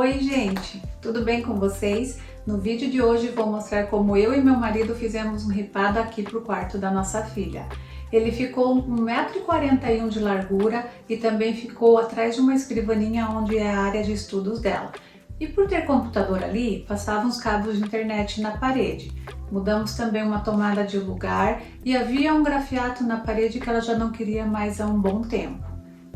Oi gente, tudo bem com vocês? No vídeo de hoje vou mostrar como eu e meu marido fizemos um ripado aqui pro quarto da nossa filha. Ele ficou 1,41 m de largura e também ficou atrás de uma escrivaninha onde é a área de estudos dela. E por ter computador ali, passavam os cabos de internet na parede. Mudamos também uma tomada de lugar e havia um grafiato na parede que ela já não queria mais há um bom tempo.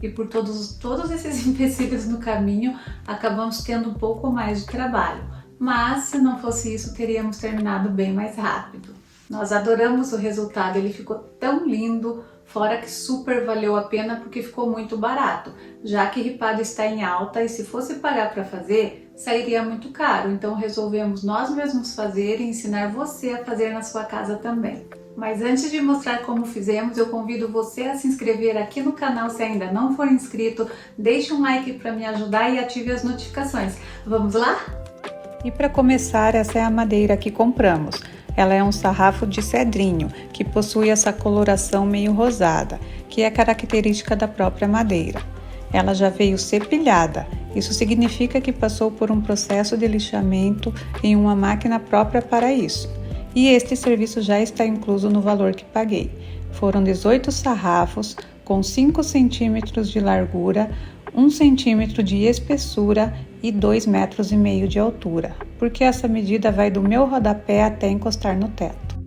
E por todos esses empecilhos no caminho, acabamos tendo um pouco mais de trabalho. Mas se não fosse isso, teríamos terminado bem mais rápido. Nós adoramos o resultado, ele ficou tão lindo, fora que super valeu a pena porque ficou muito barato, já que ripado está em alta e se fosse pagar para fazer, sairia muito caro. Então resolvemos nós mesmos fazer e ensinar você a fazer na sua casa também. Mas antes de mostrar como fizemos, eu convido você a se inscrever aqui no canal se ainda não for inscrito, deixe um like para me ajudar e ative as notificações. Vamos lá? E para começar, essa é a madeira que compramos. Ela é um sarrafo de cedrinho, que possui essa coloração meio rosada, que é característica da própria madeira. Ela já veio cepilhada, isso significa que passou por um processo de lixamento em uma máquina própria para isso. E este serviço já está incluso no valor que paguei. Foram 18 sarrafos com 5 centímetros de largura, 1 centímetro de espessura e 2,5 metros de altura, porque essa medida vai do meu rodapé até encostar no teto.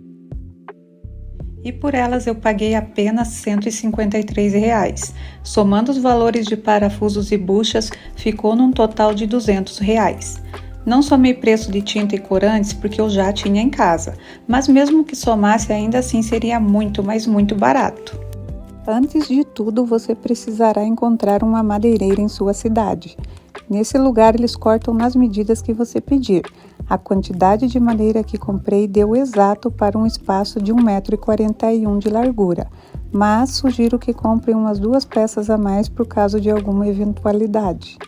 E por elas eu paguei apenas R$ 153. Somando os valores de parafusos e buchas, ficou num total de R$ 200. Não somei preço de tinta e corantes porque eu já tinha em casa, mas mesmo que somasse ainda assim seria muito, mas muito barato. Antes de tudo, você precisará encontrar uma madeireira em sua cidade. Nesse lugar eles cortam nas medidas que você pedir. A quantidade de madeira que comprei deu exato para um espaço de 1,41 m de largura, mas sugiro que compre umas 2 peças a mais por caso de alguma eventualidade.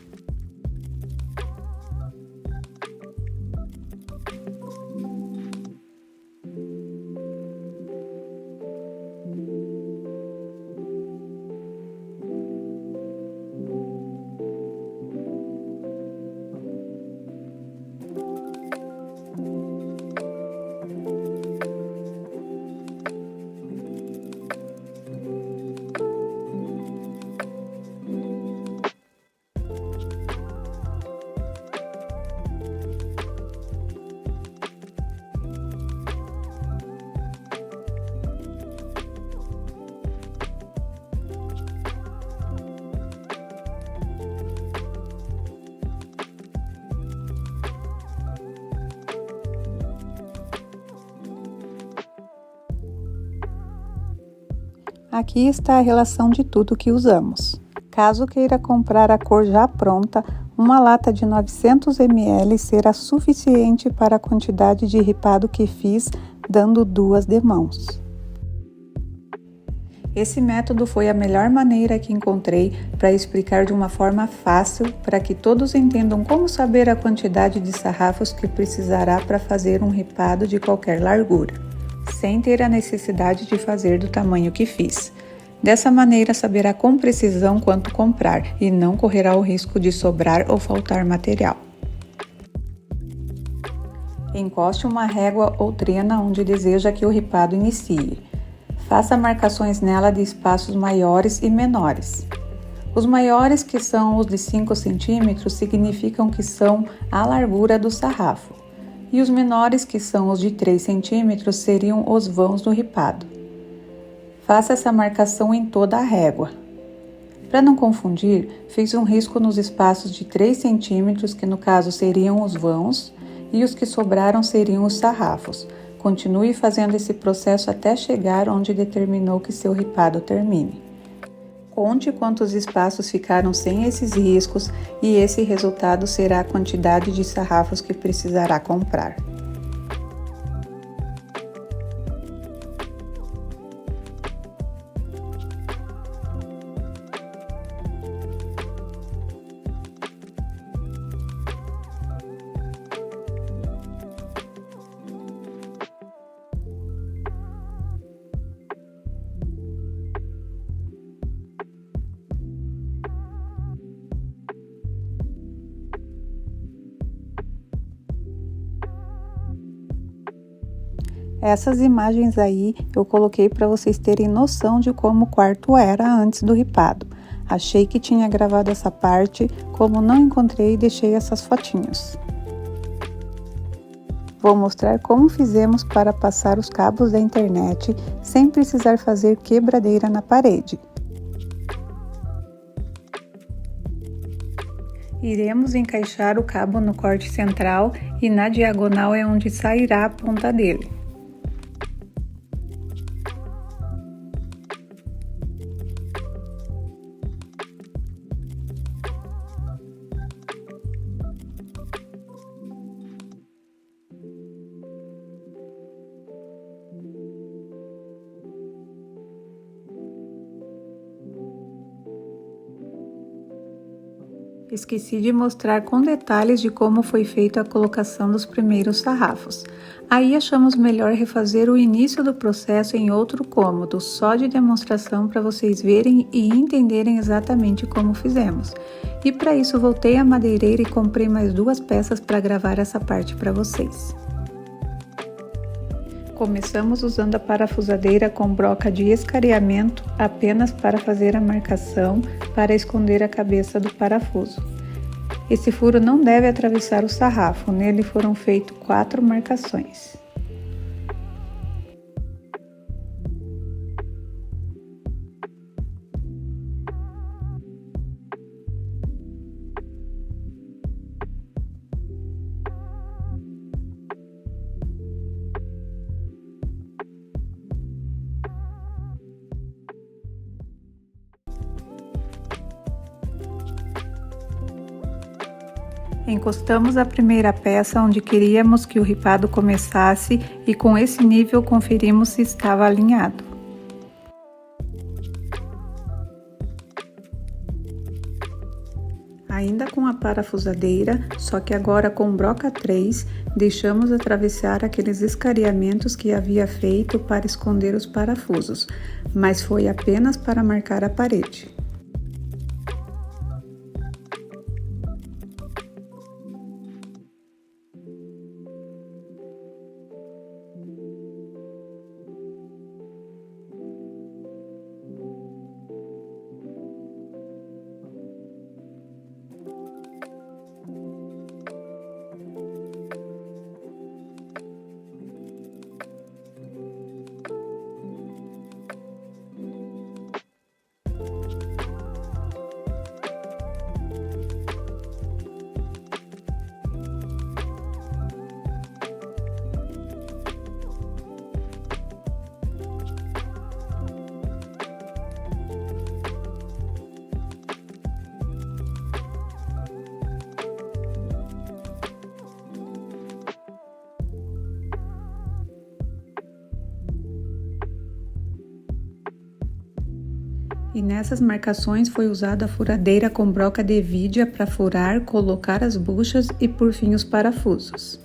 Aqui está a relação de tudo que usamos. Caso queira comprar a cor já pronta, uma lata de 900 ml será suficiente para a quantidade de ripado que fiz, dando 2 demãos. Esse método foi a melhor maneira que encontrei para explicar de uma forma fácil para que todos entendam como saber a quantidade de sarrafos que precisará para fazer um ripado de qualquer largura, sem ter a necessidade de fazer do tamanho que fiz. Dessa maneira saberá com precisão quanto comprar e não correrá o risco de sobrar ou faltar material. Encoste uma régua ou trena onde deseja que o ripado inicie. Faça marcações nela de espaços maiores e menores. Os maiores, que são os de 5 centímetros, significam que são a largura do sarrafo. E os menores, que são os de 3 centímetros, seriam os vãos do ripado. Faça essa marcação em toda a régua. Para não confundir, fiz um risco nos espaços de 3 centímetros, que no caso seriam os vãos, e os que sobraram seriam os sarrafos. Continue fazendo esse processo até chegar onde determinou que seu ripado termine. Conte quantos espaços ficaram sem esses riscos e esse resultado será a quantidade de sarrafos que precisará comprar. Essas imagens aí eu coloquei para vocês terem noção de como o quarto era antes do ripado. Achei que tinha gravado essa parte, como não encontrei, deixei essas fotinhos. Vou mostrar como fizemos para passar os cabos da internet sem precisar fazer quebradeira na parede. Iremos encaixar o cabo no corte central e na diagonal é onde sairá a ponta dele. Esqueci de mostrar com detalhes de como foi feita a colocação dos primeiros sarrafos. Aí achamos melhor refazer o início do processo em outro cômodo, só de demonstração para vocês verem e entenderem exatamente como fizemos. E para isso voltei à madeireira e comprei mais 2 peças para gravar essa parte para vocês. Começamos usando a parafusadeira com broca de escareamento apenas para fazer a marcação para esconder a cabeça do parafuso. Esse furo não deve atravessar o sarrafo, nele foram feitas 4 marcações. Encostamos a primeira peça onde queríamos que o ripado começasse e com esse nível conferimos se estava alinhado. Ainda com a parafusadeira, só que agora com broca 3, deixamos atravessar aqueles escareamentos que havia feito para esconder os parafusos, mas foi apenas para marcar a parede. E nessas marcações foi usada a furadeira com broca de vidia para furar, colocar as buchas e por fim os parafusos.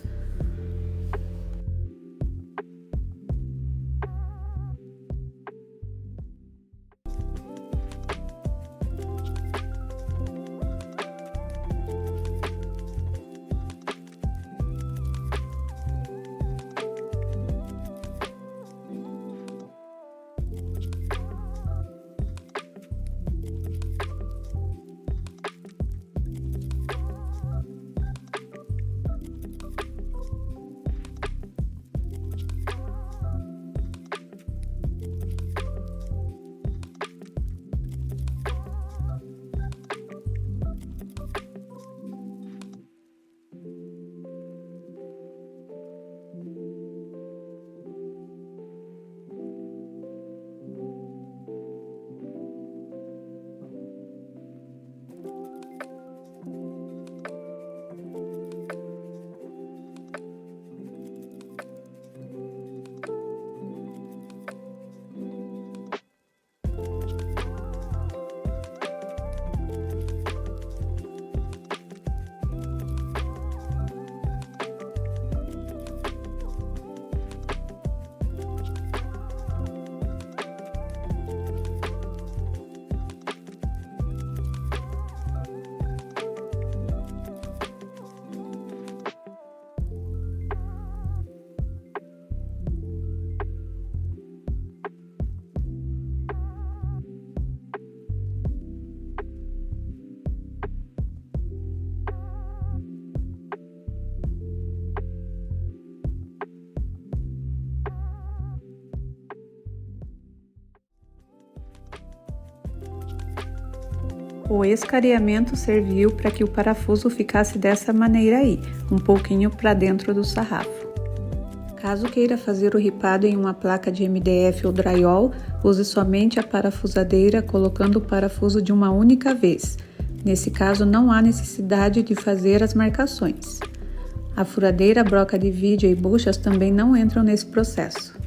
O escareamento serviu para que o parafuso ficasse dessa maneira aí, um pouquinho para dentro do sarrafo. Caso queira fazer o ripado em uma placa de MDF ou drywall, use somente a parafusadeira colocando o parafuso de uma única vez. Nesse caso não há necessidade de fazer as marcações. A furadeira, broca de vídeo e buchas também não entram nesse processo.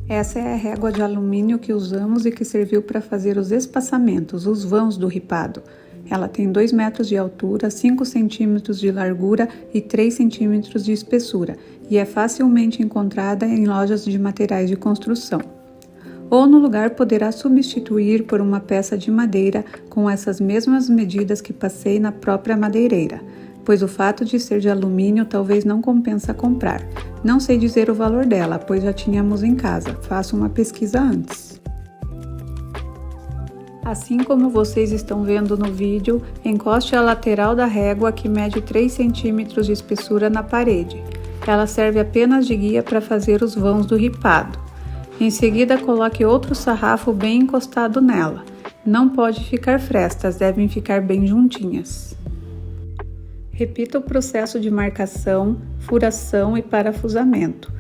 Essa é a régua de alumínio que usamos e que serviu para fazer os espaçamentos, os vãos do ripado. Ela tem 2 metros de altura, 5 centímetros de largura e 3 centímetros de espessura e é facilmente encontrada em lojas de materiais de construção. Ou no lugar poderá substituir por uma peça de madeira com essas mesmas medidas que passei na própria madeireira, pois o fato de ser de alumínio talvez não compensa comprar. Não sei dizer o valor dela, pois já tínhamos em casa, faço uma pesquisa antes. Assim como vocês estão vendo no vídeo, encoste a lateral da régua que mede 3 centímetros de espessura na parede. Ela serve apenas de guia para fazer os vãos do ripado. Em seguida, coloque outro sarrafo bem encostado nela. Não pode ficar frestas, devem ficar bem juntinhas. Repita o processo de marcação, furação e parafusamento.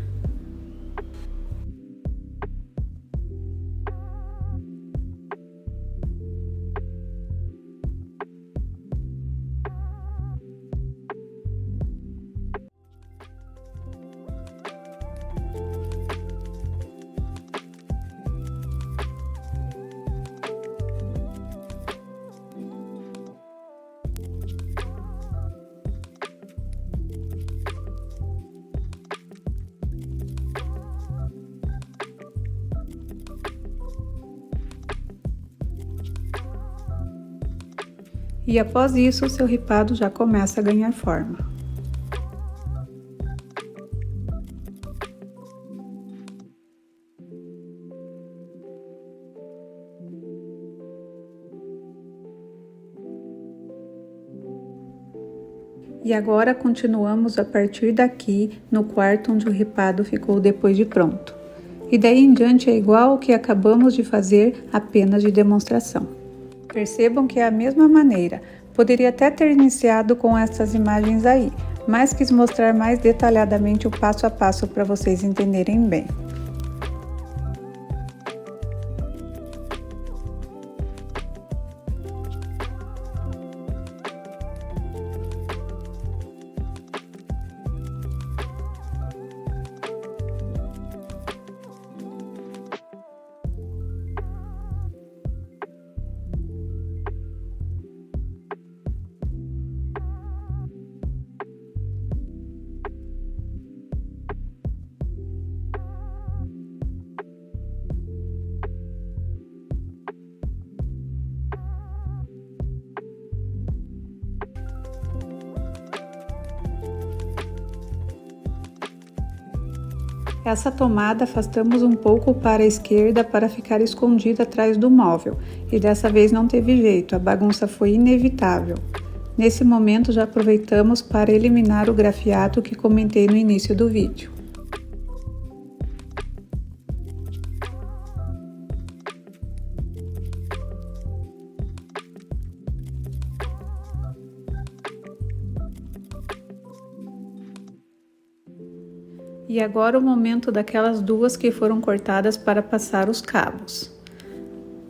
E após isso, o seu ripado já começa a ganhar forma. E agora continuamos a partir daqui no quarto onde o ripado ficou depois de pronto. E daí em diante é igual ao que acabamos de fazer, apenas de demonstração. Percebam que é a mesma maneira, poderia até ter iniciado com essas imagens aí, mas quis mostrar mais detalhadamente o passo a passo para vocês entenderem bem. Essa tomada afastamos um pouco para a esquerda para ficar escondida atrás do móvel, e dessa vez não teve jeito, a bagunça foi inevitável. Nesse momento já aproveitamos para eliminar o grafiato que comentei no início do vídeo. E agora o momento daquelas duas que foram cortadas para passar os cabos.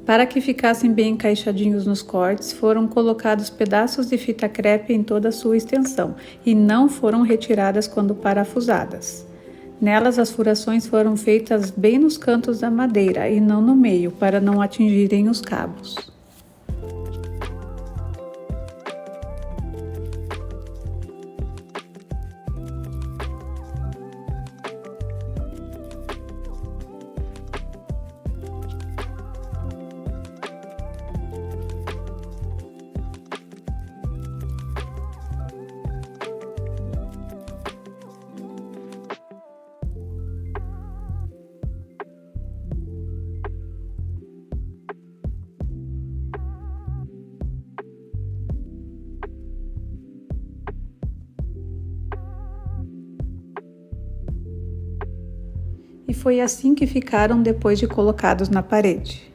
Para que ficassem bem encaixadinhos nos cortes, foram colocados pedaços de fita crepe em toda a sua extensão e não foram retiradas quando parafusadas. Nelas as furações foram feitas bem nos cantos da madeira e não no meio, para não atingirem os cabos. E foi assim que ficaram depois de colocados na parede.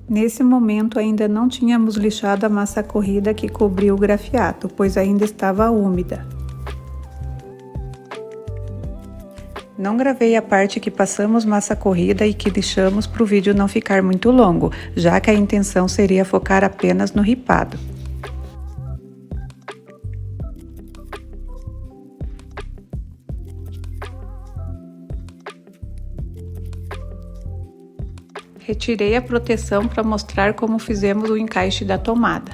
Nesse momento ainda não tínhamos lixado a massa corrida que cobria o grafiato, pois ainda estava úmida. Não gravei a parte que passamos massa corrida e que lixamos para o vídeo não ficar muito longo, já que a intenção seria focar apenas no ripado. Retirei a proteção para mostrar como fizemos o encaixe da tomada.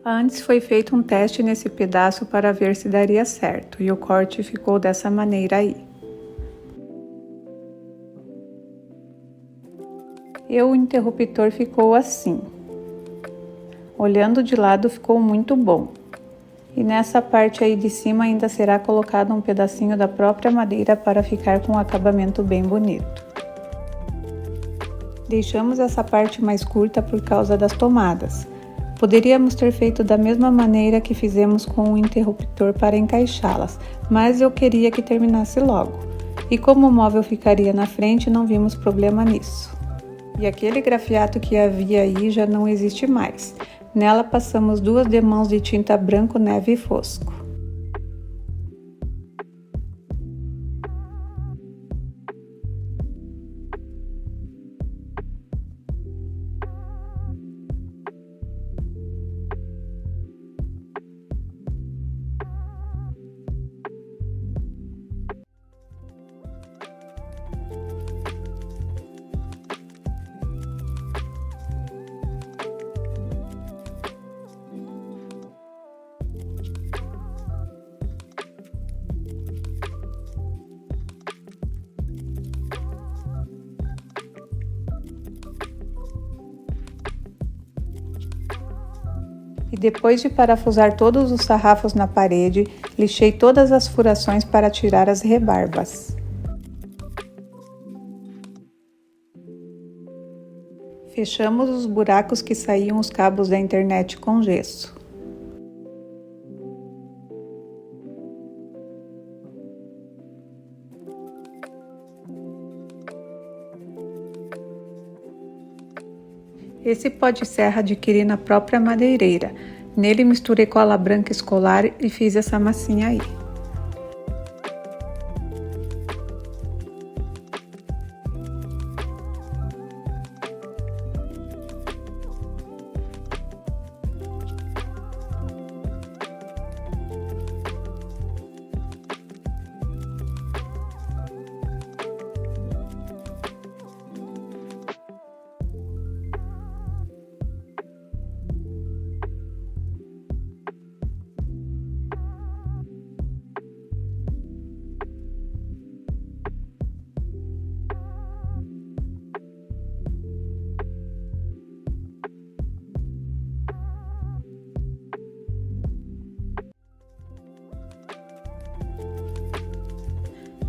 Antes foi feito um teste nesse pedaço para ver se daria certo, e o corte ficou dessa maneira aí. E o interruptor ficou assim. Olhando de lado ficou muito bom. E nessa parte aí de cima ainda será colocado um pedacinho da própria madeira para ficar com um acabamento bem bonito. Deixamos essa parte mais curta por causa das tomadas. Poderíamos ter feito da mesma maneira que fizemos com o interruptor para encaixá-las, mas eu queria que terminasse logo. E como o móvel ficaria na frente, não vimos problema nisso. E aquele grafiato que havia aí já não existe mais. Nela passamos 2 demãos de tinta branco neve fosco. E depois de parafusar todos os sarrafos na parede, lixei todas as furações para tirar as rebarbas. Fechamos os buracos que saíam os cabos da internet com gesso. Esse pó de serra adquiri na própria madeireira. Nele misturei cola branca escolar e fiz essa massinha aí.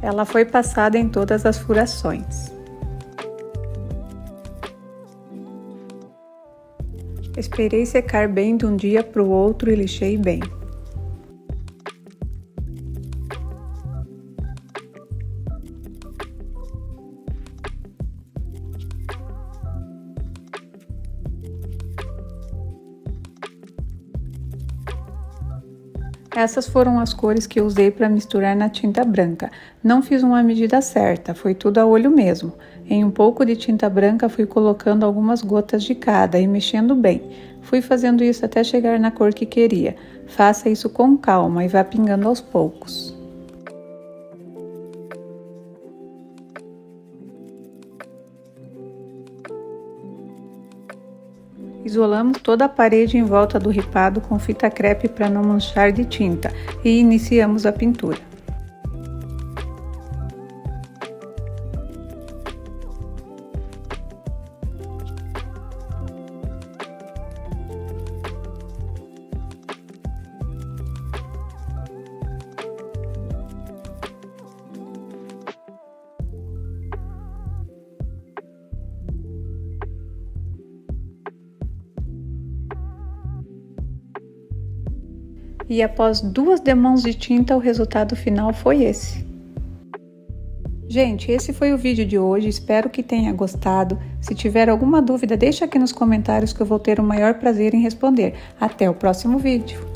Ela foi passada em todas as furações. Esperei secar bem de um dia para o outro e lixei bem. Essas foram as cores que usei para misturar na tinta branca. Não fiz uma medida certa, foi tudo a olho mesmo. Em um pouco de tinta branca fui colocando algumas gotas de cada e mexendo bem. Fui fazendo isso até chegar na cor que queria. Faça isso com calma e vá pingando aos poucos. Isolamos toda a parede em volta do ripado com fita crepe para não manchar de tinta e iniciamos a pintura. e após 2 demãos de tinta o resultado final foi esse. Gente, esse foi o vídeo de hoje, espero que tenha gostado. Se tiver alguma dúvida, deixa aqui nos comentários que eu vou ter o maior prazer em responder. Até o próximo vídeo!